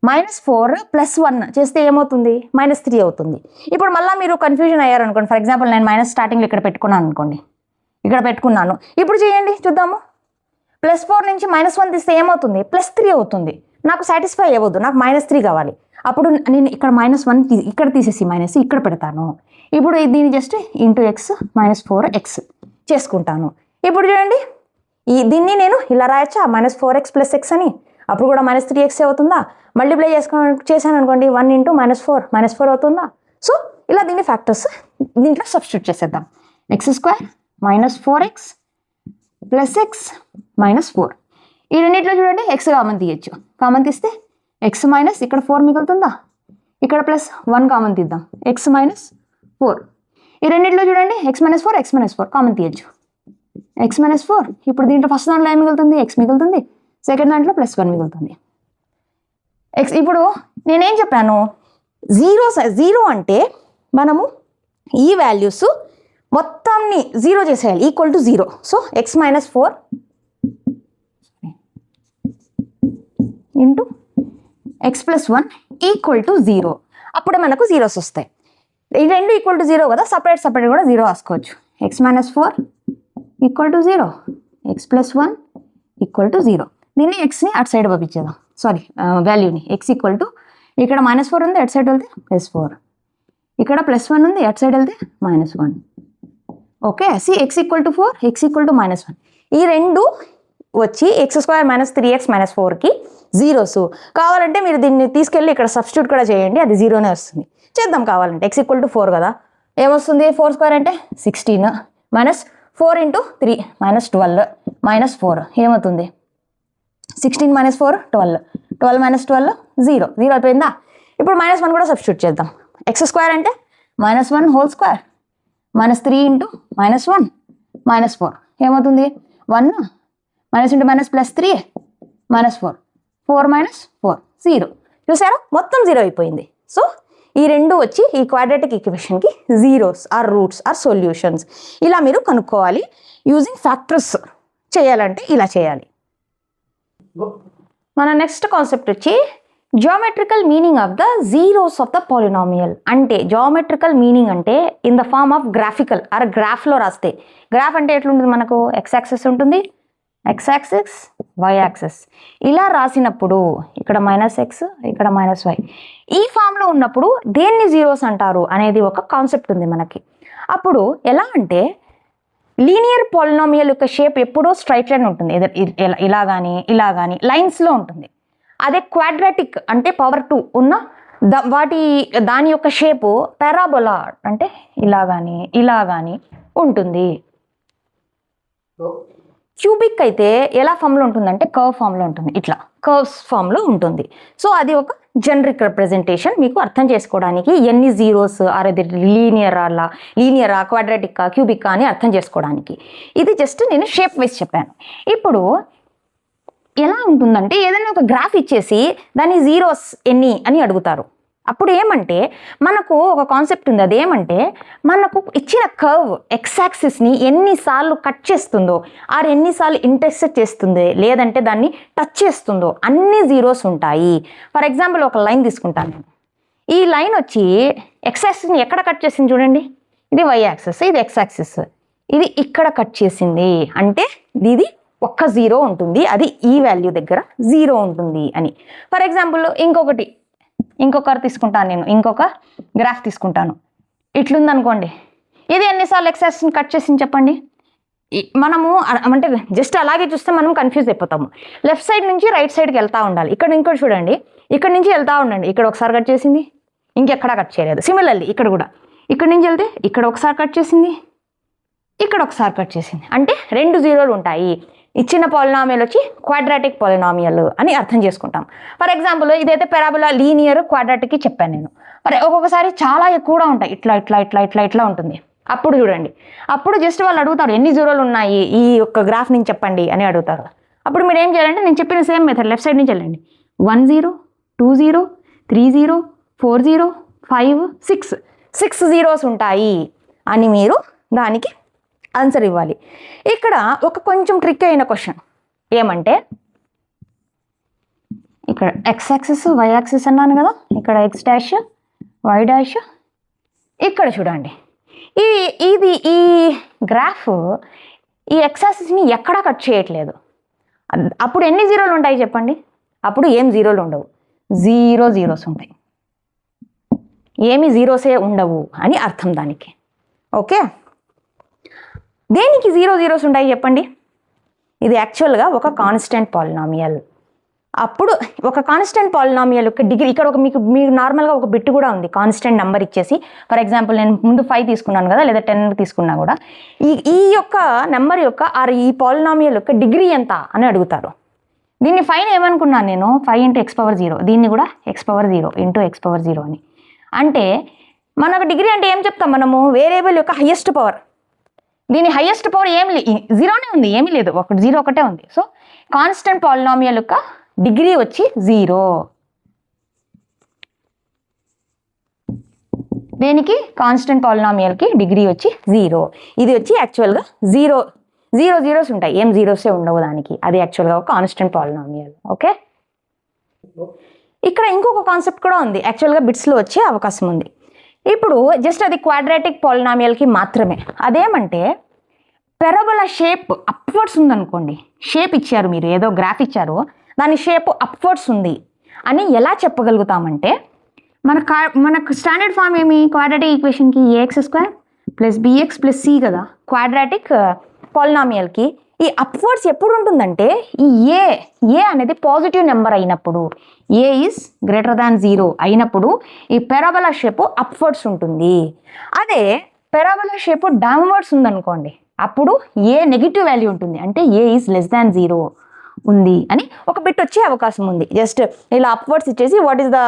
-4 + 1 చేస్తే ఏమవుతుంది? -3 అవుతుంది. ఇప్పుడు మళ్ళీ మీరు కన్ఫ్యూజన్ అయ్యారు అనుకోండి. ఫర్ ఎగ్జాంపుల్ నేను మైనస్ స్టార్టింగ్లో ఇక్కడ పెట్టుకున్నాను అనుకోండి. ఇక్కడ పెట్టుకున్నాను. ఇప్పుడు చేయండి చూద్దాము. +4 నుంచి -1 తీస్తే ఏమవుతుంది? +3 అవుతుంది. నాకు సాటిస్ఫై అవ్వదు. నాకు -3 కావాలి. అప్పుడు నేను ఇక్కడ -1 ఇక్కడ తీసేసి మైనస్ ఇక్కడ పెడతాను. ఇప్పుడు దీన్ని జస్ట్ ఇంటూ x -4x చేసుకుంటాను. ఇప్పుడు చూడండి దీన్ని నేను ఇలా రాయచ్చా? -4x + x అని. అప్పుడు కూడా -3x అవుతుందా? మల్టిప్లై చేశాను అనుకోండి. 1 ఇంటూ -4 అవుతుందా? సో ఇలా దీన్ని ఫ్యాక్టర్స్ దీంట్లో సబ్స్టిట్యూట్ చేసేద్దాం. x² -4x + x -4. ఈ రెండింటిలో చూడండి x కామన్ తీయచ్చు. కామన్ తీస్తే x మైనస్ ఇక్కడ 4 మిగులుతుందా? ఇక్కడ +1 కామన్ తీద్దాం. x -4. ఈ రెండింటిలో చూడండి x -4 కామన్ తీయచ్చు. x -4 ఇప్పుడు దీంట్లో ఫస్ట్ దాంట్లో ఏం మిగులుతుంది? x మిగులుతుంది. సెకండ్ దాంట్లో +1 మిగులుతుంది. x ఇప్పుడు నేనేం చెప్పాను? 0 అంటే మనము ఈ వాల్యూస్ మొత్తాన్ని 0 చేసేయాలి. =0. So x -4 into x + 1 = 0. అప్పుడే మనకు జీరోస్ వస్తాయి. ఈ రెండు =0 కదా, సపరేట్ కూడా 0 రాసుకోవచ్చు. x -4 = 0, x + 1 = 0. దీన్ని xని అటు సైడ్ పంపించేద్దాం. సారీ వాల్యూని x ఇక్కడ -4 ఉంది, అటు సైడ్ వెళ్తే +4. ఇక్కడ +1 ఉంది, అటు సైడ్ వెళ్తే -1. ఓకే, సి x = 4, x = -1. ఈ రెండు వచ్చి x² - 3x - 4కి జీరోస్. కావాలంటే మీరు దీన్ని తీసుకెళ్ళి ఇక్కడ సబ్స్టిట్యూట్ కూడా చేయండి, అది 0నే వస్తుంది. చేద్దాం కావాలంటే. x = 4 కదా, ఏమొస్తుంది? 4² అంటే 16 -4 × 3 -12 -4 ఏమవుతుంది? 16 - 4 12 12 - 12 0 అయిపోయిందా? ఇప్పుడు -1 కూడా సబ్స్టిట్యూట్ చేద్దాం. x² అంటే -1 హోల్ స్క్వేర్ -3 × -1 -4 ఏమవుతుంది? 1 -× +3 -4 4 - 4 0. చూసారా? మొత్తం 0 అయిపోయింది. సో ఈ రెండు వచ్చి ఈ క్వాడ్రాటిక్ ఈక్వేషన్కి zeros or roots or solutions. ఇలా మీరు కనుక్కోవాలి. యూజింగ్ ఫ్యాక్టర్స్ చేయాలంటే ఇలా చేయాలి. మన నెక్స్ట్ కాన్సెప్ట్ వచ్చి geometrical meaning of the zeros of the polynomial. అంటే జియోమెట్రికల్ మీనింగ్ అంటే in the form of graphical or గ్రాఫ్లో రాస్తే. గ్రాఫ్ అంటే ఎట్లుంటుంది? మనకు x యాక్సిస్ ఉంటుంది, x యాక్సిస్ y యాక్సిస్. ఇలా రాసినప్పుడు ఇక్కడ -x ఇక్కడ -y ఈ ఫామ్లో ఉన్నప్పుడు దేన్ని జీరోస్ అంటారు అనేది ఒక కాన్సెప్ట్ ఉంది మనకి. అప్పుడు ఎలా అంటే లీనియర్ పాలినామియల్ యొక్క షేప్ ఎప్పుడూ స్ట్రైట్ లైన్ ఉంటుంది, ఇలా కానీ లైన్స్లో ఉంటుంది. అదే క్వాడ్రాటిక్ అంటే పవర్ 2 ఉన్న దాని యొక్క షేపు పారాబోలా అంటే ఇలా కానీ ఉంటుంది. క్యూబిక్ అయితే ఎలా ఫామ్లో ఉంటుందంటే కర్వ్ ఫామ్లో ఉంటుంది, ఇట్లా కర్వ్స్ ఫామ్లో ఉంటుంది. సో అది ఒక జనరిక్ రిప్రజెంటేషన్. మీకు అర్థం చేసుకోవడానికి ఎన్ని జీరోస్ ఆర్ అది లీనియరా క్వాడ్రాటిక్కా క్యూబిక్కా అని అర్థం చేసుకోవడానికి. ఇది జస్ట్ నేను షేప్ వైజ్ చెప్పాను. ఇప్పుడు ఎలా ఉంటుందంటే ఏదైనా ఒక గ్రాఫ్ ఇచ్చేసి దాని జీరోస్ ఎన్ని అని అడుగుతారు. అప్పుడు ఏమంటే మనకు ఒక కాన్సెప్ట్ ఉంది. అదేమంటే మనకు ఇచ్చిన కర్వ్ x యాక్సిస్ని ఎన్నిసార్లు కట్ చేస్తుందో ఆర్ ఎన్నిసార్లు ఇంటర్సెక్ట్ చేస్తుందో లేదంటే దాన్ని టచ్ చేస్తుందో అన్ని జీరోస్ ఉంటాయి. ఫర్ ఎగ్జాంపుల్ ఒక లైన్ తీసుకుంటాను నేను. ఈ లైన్ వచ్చి x యాక్సిస్ని ఎక్కడ కట్ చేసింది చూడండి. ఇది y యాక్సిస్, ఇది x యాక్సిస్, ఇది ఇక్కడ కట్ చేసింది అంటే ఇది ఒక్క 0 ఉంటుంది. అది ఈ వాల్యూ దగ్గర 0 ఉంటుంది అని. ఫర్ ఎగ్జాంపుల్ ఇంకొకరు తీసుకుంటాను నేను, ఇంకొక గ్రాఫ్ తీసుకుంటాను. ఇట్లుందనుకోండి, ఇది ఎన్నిసార్లు x యాక్సిస్ని కట్ చేసింది చెప్పండి. మనము అంటే జస్ట్ అలాగే చూస్తే మనం కన్ఫ్యూజ్ అయిపోతాము. లెఫ్ట్ సైడ్ నుంచి రైట్ సైడ్కి వెళ్తూ ఉండాలి. ఇక్కడ ఇంకోటి చూడండి, ఇక్కడ నుంచి వెళ్తూ ఉండండి. ఇక్కడ ఒకసారి కట్ చేసింది, ఇంకెక్కడా కట్ చేయలేదు. సిమిలర్లీ ఇక్కడ కూడా ఇక్కడ నుంచి వెళ్తే ఇక్కడ ఒకసారి కట్ చేసింది, ఇక్కడ ఒకసారి కట్ చేసింది. అంటే 2 జీరోలు ఉంటాయి. ఇచ్చిన పాలినామియల్ వచ్చి క్వాడ్రాటిక్ పాలినామియల్ అని అర్థం చేసుకుంటాం. ఫర్ ఎగ్జాంపుల్ ఇదైతే పారాబోలా లీనియర్ క్వాడ్రాటిక్కి చెప్పాను నేను. మరి ఒక్కొక్కసారి చాలా ఎక్కువగా ఉంటాయి, ఇట్లా ఉంటుంది. అప్పుడు చూడండి, అప్పుడు జస్ట్ వాళ్ళు అడుగుతారు ఎన్ని జీరోలు ఉన్నాయి ఈ యొక్క గ్రాఫ్ నుంచి చెప్పండి అని అడుగుతారు. అప్పుడు మీరు ఏం చేయాలంటే నేను చెప్పిన సేమ్ మెథడ్ లెఫ్ట్ సైడ్ నుంచి వెళ్ళండి. 1 0 2 0 3 0 4 0 5 6 జీరోస్ ఉంటాయి అని మీరు దానికి ఆన్సర్ ఇవ్వాలి. ఇక్కడ ఒక కొంచెం ట్రిక్ అయిన క్వశ్చన్ ఏమంటే, ఇక్కడ ఎక్స్ యాక్సిస్ వై యాక్సిస్ అన్నాను కదా, ఇక్కడ ఎక్స్ డాష్ వై డాష్, ఇక్కడ చూడండి ఈ గ్రాఫ్ ఈ ఎక్స్ యాక్సిస్ని ఎక్కడా కట్ చేయట్లేదు. అప్పుడు ఎన్ని జీరోలు ఉంటాయి చెప్పండి? అప్పుడు ఏం జీరోలు ఉండవు, జీరోస్ ఉంటాయి, ఏమి జీరోసే ఉండవు అని అర్థం దానికి. ఓకే, దేనికి జీరోస్ ఉంటాయి చెప్పండి? ఇది యాక్చువల్గా ఒక కాన్స్టెంట్ పాలినామియల్. అప్పుడు ఒక కాన్స్టెంట్ పాలినామియల్ యొక్క డిగ్రీ, ఇక్కడ ఒక మీకు నార్మల్గా ఒక బిట్ కూడా ఉంది, కాన్స్టెంట్ నెంబర్ ఇచ్చేసి. ఫర్ ఎగ్జాంపుల్ నేను ముందు 5 తీసుకున్నాను కదా, లేదా 10 తీసుకున్నా కూడా ఈ యొక్క నెంబర్ యొక్క ఈ పాలినామియల్ యొక్క డిగ్రీ ఎంత అని అడుగుతారు. దీన్ని 5 ఏమనుకున్నాను నేను, 5 × x⁻0, దీన్ని కూడా x⁻0 × x⁻0 అని. అంటే మనకు డిగ్రీ అంటే ఏం చెప్తాం మనము? వేరియబుల్ యొక్క హైయెస్ట్ పవర్. దీని హైయెస్ట్ పవర్ జీరోనే ఉంది, ఏమీ లేదు, జీరో ఒకటే ఉంది. సో కాన్స్టెంట్ పాలినామియల్ యొక్క డిగ్రీ వచ్చి 0. దేనికి? కాన్స్టెంట్ పాలినామియల్కి డిగ్రీ వచ్చి 0. ఇది వచ్చి యాక్చువల్గా జీరోస్ ఉంటాయి, ఏం జీరోసే ఉండవు దానికి. అది యాక్చువల్గా ఒక కాన్స్టెంట్ పాలినామియల్. ఓకే, ఇక్కడ ఇంకొక కాన్సెప్ట్ కూడా ఉంది, యాక్చువల్గా బిట్స్లో వచ్చే అవకాశం ఉంది. ఇప్పుడు జస్ట్ అది క్వాడ్రాటిక్ పాలినామియల్కి మాత్రమే. అదేమంటే పెరబోలా షేప్ అప్వర్డ్స్ ఉందనుకోండి, షేప్ ఇచ్చారు మీరు, ఏదో గ్రాఫ్ ఇచ్చారు, దాని షేప్ అప్వర్డ్స్ ఉంది అని ఎలా చెప్పగలుగుతామంటే, మనకు స్టాండర్డ్ ఫామ్ ఏమి క్వాడ్రాటిక్ ఈక్వేషన్కి ax² + bx + c కదా. క్వాడ్రాటిక్ పాలినామియల్కి ఈ అప్వర్డ్స్ ఎప్పుడు ఉంటుందంటే, ఈ ఏ అనేది పాజిటివ్ నెంబర్ అయినప్పుడు, a ఈజ్ > 0 అయినప్పుడు ఈ పెరాబోలా షేప్ అప్వర్డ్స్ ఉంటుంది. అదే పెరాబోలా షేప్ డౌన్వర్డ్స్ ఉందనుకోండి, అప్పుడు ఏ నెగిటివ్ వాల్యూ ఉంటుంది, అంటే a ఈజ్ <0 ఉంది అని ఒక బిట్ వచ్చే అవకాశం ఉంది. జస్ట్ ఇలా అప్వర్డ్స్ ఇచ్చేసి what is the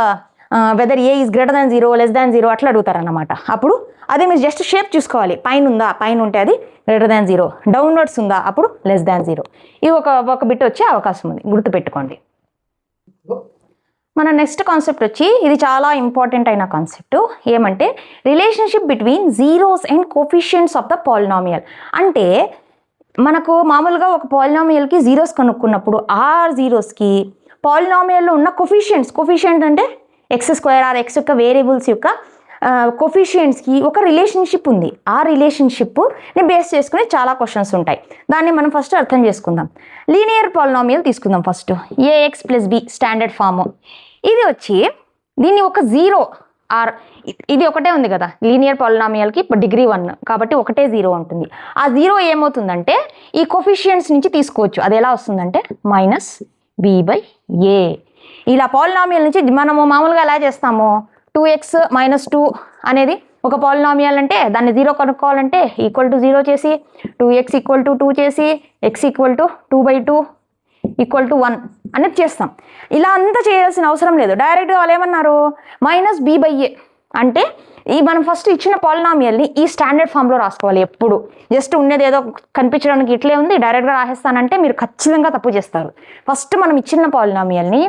whether a is > 0 <0 అట్లా అడుగుతారన్నమాట. అప్పుడు అదే మీరు జస్ట్ షేప్ చూసుకోవాలి, పైన ఉందా, పైన ఉంటే అది > 0, డౌన్వర్డ్స్ ఉందా అప్పుడు <0. ఇది ఒక బిట్ వచ్చే అవకాశం ఉంది, గుర్తుపెట్టుకోండి. మన నెక్స్ట్ కాన్సెప్ట్ వచ్చి, ఇది చాలా ఇంపార్టెంట్ అయిన కాన్సెప్ట్, ఏమంటే relationship between zeros and coefficients of the polynomial. అంటే మనకు మామూలుగా ఒక పాలినామియల్కి జీరోస్ కనుక్కున్నప్పుడు ఆ జీరోస్కి పాలినామియల్లో ఉన్న కోఫిషియంట్ అంటే x² ఆర్ x యొక్క వేరియబుల్స్ యొక్క కోఫిషియంట్స్కి ఒక రిలేషన్షిప్ ఉంది. ఆ రిలేషన్షిప్ని బేస్ చేసుకుని చాలా క్వశ్చన్స్ ఉంటాయి. దాన్ని మనం ఫస్ట్ అర్థం చేసుకుందాం. లీనియర్ పాలినామియల్ తీసుకుందాం first. ax + b standard form. ఇది వచ్చి దీన్ని ఒక 0 ఆర్ ఇది ఒకటే ఉంది కదా, లీనియర్ పాలినామియల్కి డిగ్రీ 1 కాబట్టి ఒకటే 0 ఉంటుంది. ఆ 0 ఏమవుతుందంటే ఈ కోఫిషియంట్స్ నుంచి తీసుకోవచ్చు. అది ఎలా వస్తుందంటే -b/a. ఇలా పాలినామియల్ నుంచి మనము మామూలుగా ఎలా చేస్తాము, 2x - 2 అనేది ఒక పాలినామియల్ అంటే దాన్ని 0 కనుక్కోవాలంటే =0 చేసి, 2x = 2 చేసి, x = 2/2 = 1 అనేది చేస్తాం. ఇలా అంతా చేయాల్సిన అవసరం లేదు. డైరెక్ట్గా వాళ్ళు ఏమన్నారు, -b/a అంటే మనం ఫస్ట్ ఇచ్చిన పాలినామియల్ని ఈ స్టాండర్డ్ ఫామ్లో రాసుకోవాలి. ఎప్పుడు జస్ట్ ఉండేది ఏదో కనిపించడానికి ఇట్లే ఉంది డైరెక్ట్గా రాసేస్తానంటే మీరు ఖచ్చితంగా తప్పు చేస్తారు. ఫస్ట్ మనం ఇచ్చిన పాలినామియల్ని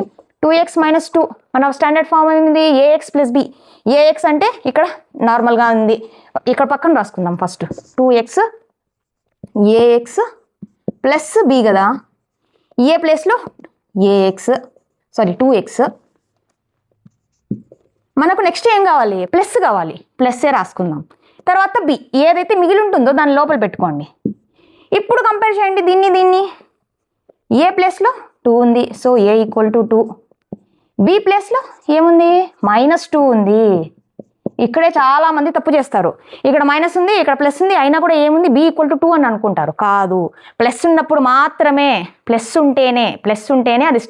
2x - 2 మన స్టాండర్డ్ ఫామ్ ఏంది, ax + b. ax అంటే ఇక్కడ నార్మల్గా ఉంది, ఇక్కడ పక్కన రాసుకుందాం ఫస్ట్. 2x ax + b కదా, ఏ ప్లేస్లో 2x. మనకు నెక్స్ట్ ఏం కావాలి, ప్లస్ కావాలి, ప్లస్సే రాసుకుందాం. తర్వాత b, ఏదైతే మిగిలి ఉంటుందో దాని లోపల పెట్టుకోండి. ఇప్పుడు కంపేర్ చేయండి దీన్ని. ఏ ప్లేస్లో 2 ఉంది, సో a = 2. బి ప్లేస్లో ఏముంది, -2 ఉంది. ఇక్కడే చాలా మంది తప్పు చేస్తారు. ఇక్కడ మైనస్ ఉంది, ఇక్కడ ప్లస్ ఉంది, అయినా కూడా ఏముంది b = 2 అని అనుకుంటారు. కాదు, ప్లస్ ఉన్నప్పుడు మాత్రమే, ప్లస్ ఉంటేనే అది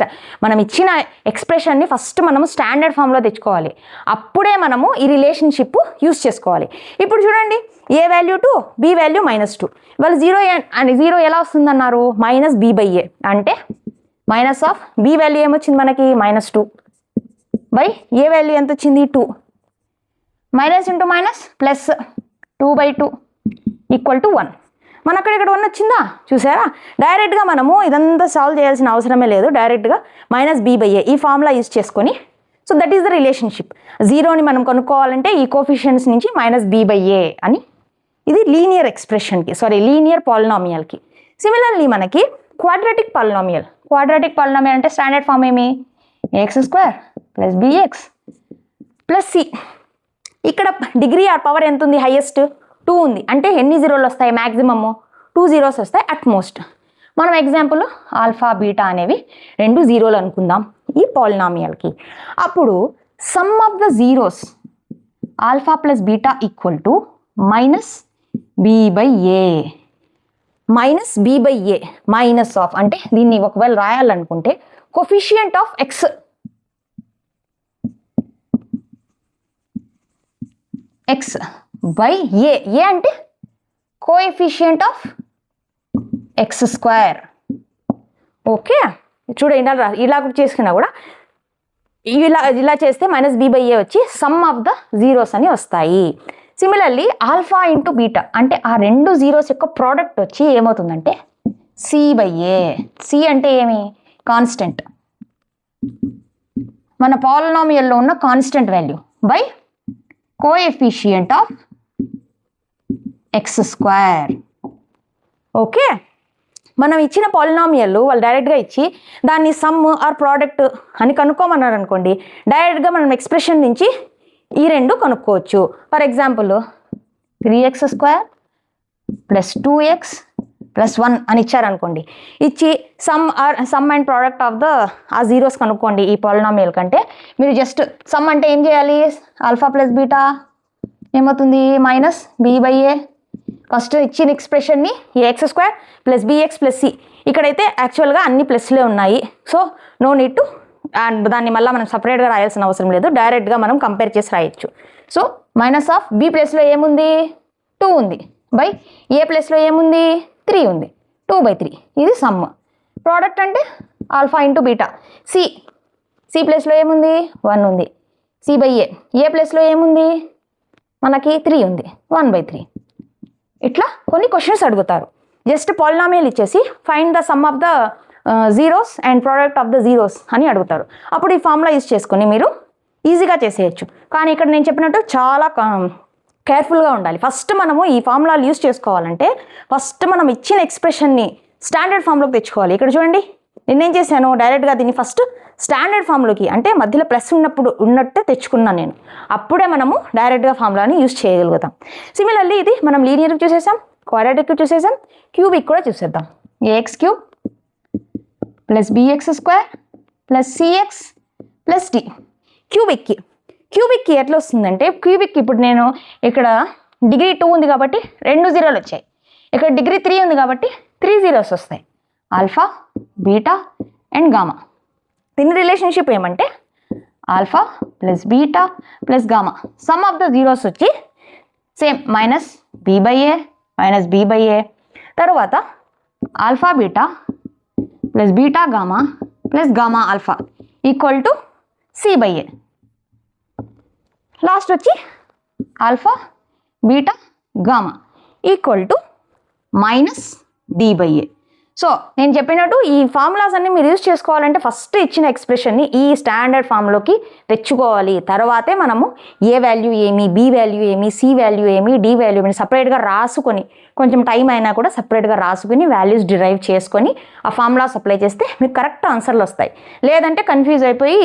మనం ఇచ్చిన ఎక్స్ప్రెషన్ని ఫస్ట్ మనము స్టాండర్డ్ ఫామ్లో తెచ్చుకోవాలి. అప్పుడే మనము ఈ రిలేషన్షిప్ యూస్ చేసుకోవాలి. ఇప్పుడు చూడండి, a వాల్యూ 2, b వాల్యూ -2. వాళ్ళు 0 ఎలా వస్తుందన్నారు, -b/a అంటే b వాల్యూ ఏమొచ్చింది మనకి -2 / a వాల్యూ ఎంత వచ్చింది 2. -× - +2/2 ఈక్వల్ టు 1. మన ఇక్కడ 1 వచ్చిందా చూసారా? డైరెక్ట్గా మనము ఇదంతా సాల్వ్ చేయాల్సిన అవసరమే లేదు. డైరెక్ట్గా -b/a ఈ ఫార్ములా యూజ్ చేసుకొని, so that is the relationship. జీరోని మనం కనుక్కోవాలంటే ఈ కోఫిషియన్స్ నుంచి -b/a అని, ఇది లీనియర్ ఎక్స్ప్రెషన్కి, లీనియర్ పాలినామియల్కి. సిమిలర్లీ మనకి క్వాడ్రాటిక్ పాలినామియల్ అంటే స్టాండర్డ్ ఫామ్ ఏమి? ax² + bx + c. ఇక్కడ డిగ్రీ ఆర్ పవర్ ఎంత ఉంది? హైయెస్ట్ 2 ఉంది. అంటే ఎన్ని జీరోలు వస్తాయి? మ్యాక్సిమమ్ 2 జీరోస్ వస్తాయి అట్ మోస్ట్. మనం ఎగ్జాంపుల్ ఆల్ఫా బీటా అనేవి 2 జీరోలు అనుకుందాం ఈ పాలినామియల్కి. అప్పుడు sum of the zeros alpha + beta equal to -b/a. -b/a minus of అంటే దీన్ని ఒకవేళ రాయాలనుకుంటే coefficient of x by a. a అంటే కోఎఫిషియంట్ ఆఫ్ x². ఓకే, చూడండి ఇలా కూడా చేసుకున్నా కూడా ఇలా చేస్తే -b/a వచ్చి సమ్ ఆఫ్ ద జీరోస్ అని వస్తాయి. సిమిలర్లీ ఆల్ఫా ఇంటూ బీటా అంటే ఆ 2 జీరోస్ యొక్క ప్రోడక్ట్ వచ్చి ఏమవుతుందంటే c/a. c అంటే ఏమి? కాన్స్టెంట్, మన పాలినామియల్లో ఉన్న constant value by coefficient of x². Okay, మనం ఇచ్చిన పాలినామియల్ వాళ్ళు డైరెక్ట్గా ఇచ్చి దాన్ని సమ్ ఆర్ ప్రోడక్ట్ అని కనుక్కోమన్నారు అనుకోండి, డైరెక్ట్గా మనం ఎక్స్ప్రెషన్ నుంచి ఈ 2 కనుక్కోవచ్చు. ఫర్ ఎగ్జాంపుల్ 3x² + 2x + 1 అని ఇచ్చారనుకోండి, ఇచ్చి some and product of the ఆ జీరోస్ కనుక్కోండి ఈ పాలినామియల్ కంటే. మీరు జస్ట్ సమ్ అంటే ఏం చేయాలి? ఆల్ఫా + బీటా ఏమవుతుంది? -b/a. ఫస్ట్ ఇచ్చిన ఎక్స్ప్రెషన్ని ax² + bx + c. ఇక్కడైతే యాక్చువల్గా అన్ని ప్లస్లే ఉన్నాయి, so no need to and దాన్ని మళ్ళీ మనం సపరేట్గా రాయాల్సిన అవసరం లేదు. డైరెక్ట్గా మనం కంపేర్ చేసి రాయొచ్చు. సో -b ప్లస్లో ఏముంది? 2 ఉంది. బై a ప్లస్లో ఏముంది? 3 ఉంది. 2/3 ఇది సమ్. ప్రోడక్ట్ అంటే ఆల్ఫా ఇంటూ బీటా. c ప్లస్లో ఏముంది? 1 ఉంది. c/a. a ప్లస్లో ఏముంది? మనకి 3 ఉంది. 1/3. ఇట్లా కొన్ని క్వశ్చన్స్ అడుగుతారు. జస్ట్ పాలినామియల్ ఇచ్చేసి find the sum of the zeros and product of the zeros అని అడుగుతారు. అప్పుడు ఈ ఫార్ములా యూజ్ చేసుకొని మీరు ఈజీగా చేసేయచ్చు. కానీ ఇక్కడ నేను చెప్పినట్టు చాలా కేర్ఫుల్గా ఉండాలి. ఫస్ట్ మనము ఈ ఫార్ములాలు యూజ్ చేసుకోవాలంటే ఫస్ట్ మనం ఇచ్చిన ఎక్స్ప్రెషన్ని స్టాండర్డ్ ఫామ్లోకి తెచ్చుకోవాలి. ఇక్కడ చూడండి, నేనేం చేశాను? డైరెక్ట్గా దీన్ని ఫస్ట్ స్టాండర్డ్ ఫామ్లోకి, అంటే మధ్యలో ప్లస్ ఉన్నట్టే తెచ్చుకున్నాను నేను. అప్పుడే మనము డైరెక్ట్గా ఫార్ములాని యూజ్ చేయగలుగుతాం. సిమిలర్లీ ఇది మనం లీనియర్కి చూసేసాం, క్వాడ్రాటిక్ చూసేసాం, క్యూబిక్ కూడా చూసేద్దాం. ax³ + bx² + cx + d. క్యూబిక్కి ఎట్లా వస్తుందంటే, క్యూబిక్ ఇప్పుడు నేను ఇక్కడ డిగ్రీ 2 ఉంది కాబట్టి 2 జీరోలు వచ్చాయి. ఇక్కడ డిగ్రీ 3 ఉంది కాబట్టి 3 జీరోస్ వస్తాయి. Alpha, beta and gamma. దీని రిలేషన్షిప్ ఏమంటే alpha + beta + gamma. Sum of the zeros వచ్చి సేమ్ -b/a -b/a. తర్వాత alpha beta + beta gamma + gamma alpha equal to c/a. Last వచ్చి alpha beta gamma equal to -d/a. So నేను చెప్పినట్టు ఈ formulas అన్ని మీరు యూజ్ చేసుకోవాలంటే ఫస్ట్ ఇచ్చిన ఎక్స్ప్రెషన్ని ఈ స్టాండర్డ్ ఫామ్లోకి తెచ్చుకోవాలి. తర్వాతే మనము ఏ వాల్యూ ఏమి, బి వాల్యూ ఏమి, సి వాల్యూ ఏమి, డి వాల్యూ ఏమి సపరేట్గా రాసుకొని, కొంచెం టైం అయినా కూడా సపరేట్గా రాసుకొని వాల్యూస్ డిరైవ్ చేసుకొని ఆ ఫార్ములాస్ అప్లై చేస్తే మీకు కరెక్ట్ ఆన్సర్లు వస్తాయి. లేదంటే కన్ఫ్యూజ్ అయిపోయి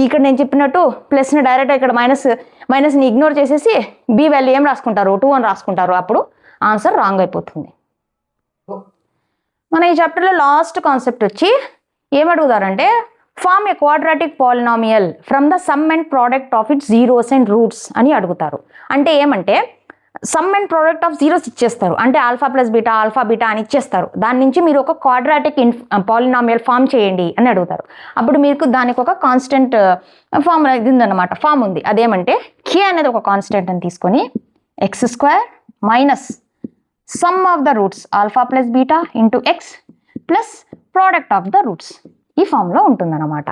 ఇక్కడ నేను చెప్పినట్టు ప్లస్ని డైరెక్ట్గా ఇక్కడ మైనస్ని ఇగ్నోర్ చేసేసి బి వాల్యూ ఏం రాసుకుంటారు? 2 అని రాసుకుంటారు. అప్పుడు ఆన్సర్ రాంగ్ అయిపోతుంది. మన ఈ చాప్టర్లో లాస్ట్ కాన్సెప్ట్ వచ్చి ఏమడుగుతారంటే form a quadratic polynomial from the sum and product of its zeros and roots అని అడుగుతారు. అంటే ఏమంటే sum and product of zeros ఇచ్చేస్తారు, అంటే ఆల్ఫా బీటా అని ఇచ్చేస్తారు. దాని నుంచి మీరు ఒక క్వాడ్రాటిక్ పాలినామియల్ ఫామ్ చేయండి అని అడుగుతారు. అప్పుడు మీకు దానికి ఒక కాన్స్టెంట్ ఫామ్ ఇది ఉందన్నమాట, ఫామ్ ఉంది. అదేమంటే k అనేది ఒక కాన్స్టెంట్ అని తీసుకొని x² minus sum of the roots alpha + beta into x plus product of the roots ఈ ఫామ్లో ఉంటుందన్నమాట.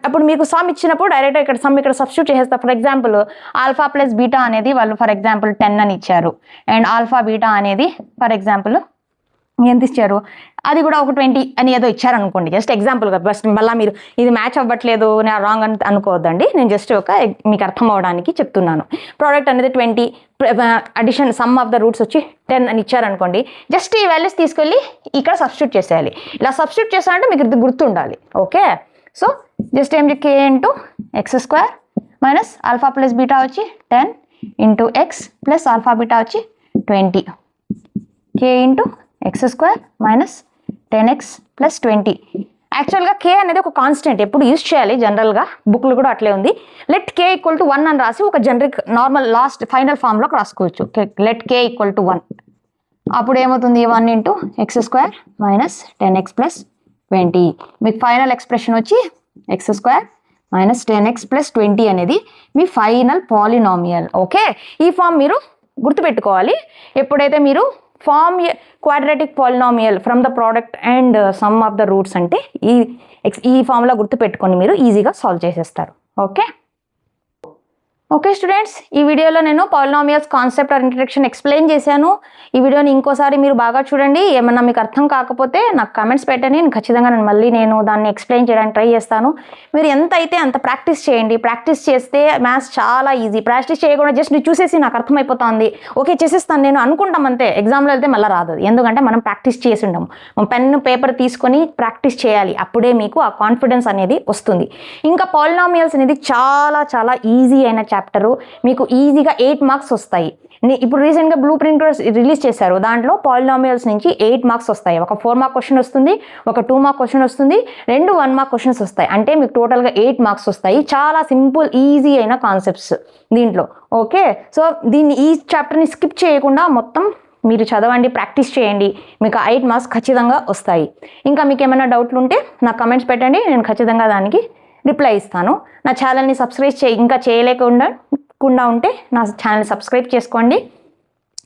అప్పుడు మీకు సమ్ ఇచ్చినప్పుడు డైరెక్ట్గా ఇక్కడ సమ్ ఇక్కడ సబ్స్టిట్యూట్ చేసేస్తారు. For example alpha plus beta అనేది వాళ్ళు ఫర్ ఎగ్జాంపుల్ 10 అని ఇచ్చారు, అండ్ ఆల్ఫా బీటా అనేది ఫర్ ఎగ్జాంపుల్ ఎంత ఇచ్చారు, అది కూడా ఒక 20 అని ఏదో ఇచ్చారు అనుకోండి. జస్ట్ ఎగ్జాంపుల్గా, బస్ట్ మళ్ళీ మీరు ఇది మ్యాచ్ అవ్వట్లేదు నేను రాంగ్ అని అనుకోవద్దండి, నేను జస్ట్ మీకు అర్థం అవడానికి చెప్తున్నాను. ప్రోడక్ట్ అనేది 20, addition some of the roots వచ్చి 10 అని ఇచ్చారనుకోండి. జస్ట్ ఈ వాల్యూస్ తీసుకెళ్ళి ఇక్కడ సబ్స్టిట్యూట్ చేసేయాలి. ఇలా సబ్స్టిట్యూట్ చేసారంటే మీకు ఇది గుర్తుండాలి. ఓకే, సో జస్ట్ ఏం K into X square minus alpha plus beta వచ్చి 10 into X plus alpha beta వచ్చి 20, K into X square minus 10x plus 20. యాక్చువల్గా కే అనేది ఒక కాన్స్టెంట్, ఎప్పుడు యూజ్ చేయాలి జనరల్గా, బుక్లు కూడా అట్లే ఉంది. లెట్ కే ఈక్వల్ టు 1 అని రాసి ఒక జనరిక్ నార్మల్ లాస్ట్ ఫైనల్ ఫామ్లోకి రాసుకోవచ్చు. లెట్ కే ఈక్వల్ టు 1, అప్పుడు ఏమవుతుంది 1 into X square minus 10x plus 20. మీకు ఫైనల్ ఎక్స్ప్రెషన్ వచ్చి x square minus 10x plus 20 అనేది మీ ఫైనల్ పాలినామియల్. ఓకే, ఈ ఫామ్ మీరు గుర్తుపెట్టుకోవాలి. ఎప్పుడైతే మీరు form quadratic polynomial from the product and sum of the roots అంటే ఈ ఫామ్లో గుర్తుపెట్టుకొని మీరు ఈజీగా సాల్వ్ చేసేస్తారు. ఓకే స్టూడెంట్స్, ఈ వీడియోలో నేను polynomials concept or introduction explain చేశాను. ఈ వీడియోని ఇంకోసారి మీరు బాగా చూడండి. ఏమన్నా మీకు అర్థం కాకపోతే నాకు కామెంట్స్ పెట్టండి, ఖచ్చితంగా మళ్ళీ దాన్ని ఎక్స్ప్లెయిన్ చేయడానికి ట్రై చేస్తాను. మీరు ఎంత అయితే అంత ప్రాక్టీస్ చేయండి. ప్రాక్టీస్ చేస్తే మ్యాథ్స్ చాలా ఈజీ. ప్రాక్టీస్ చేయకుండా జస్ట్ నువ్వు చూసేసి నాకు అర్థమైపోతుంది ఓకే చేసేస్తాను నేను అనుకుంటాం అంతే, ఎగ్జామ్లో వెళ్తే మళ్ళీ రాదు. ఎందుకంటే మనం ప్రాక్టీస్ చేసి ఉంటాము. పెన్ను పేపర్ తీసుకొని ప్రాక్టీస్ చేయాలి, అప్పుడే మీకు ఆ కాన్ఫిడెన్స్ అనేది వస్తుంది. ఇంకా పాలినామియల్స్ అనేది చాలా చాలా ఈజీ అయిన చాప్టరు, మీకు ఈజీగా 8 మార్క్స్ వస్తాయి. ఇప్పుడు రీసెంట్గా బ్లూ ప్రింట్ కూడా రిలీజ్ చేశారు, దాంట్లో పాలినామియల్స్ నుంచి 8 మార్క్స్ వస్తాయి. ఒక 4 మార్క్ క్వశ్చన్ వస్తుంది, ఒక 2 మార్క్ క్వశ్చన్ వస్తుంది, 2 1 మార్క్ క్వశ్చన్స్ వస్తాయి. అంటే మీకు టోటల్గా 8 మార్క్స్ వస్తాయి. చాలా సింపుల్ ఈజీ అయిన కాన్సెప్ట్స్ దీంట్లో. ఓకే, సో ఈ చాప్టర్ని స్కిప్ చేయకుండా మొత్తం మీరు చదవండి, ప్రాక్టీస్ చేయండి, మీకు 8 మార్క్స్ ఖచ్చితంగా వస్తాయి. ఇంకా మీకు ఏమైనా డౌట్లు ఉంటే నాకు కమెంట్స్ పెట్టండి, నేను ఖచ్చితంగా దానికి రిప్లై ఇస్తాను. నా ఛానల్ని సబ్స్క్రైబ్ ఇంకా చేయలేకుండా ఉంటే నా ఛానల్ని సబ్స్క్రైబ్ చేసుకోండి.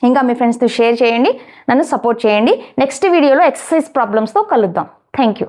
ఇంకా మీ ఫ్రెండ్స్తో షేర్ చేయండి, నన్ను సపోర్ట్ చేయండి. నెక్స్ట్ వీడియోలో ఎక్సర్సైజ్ ప్రాబ్లమ్స్తో కలుద్దాం. Thank you.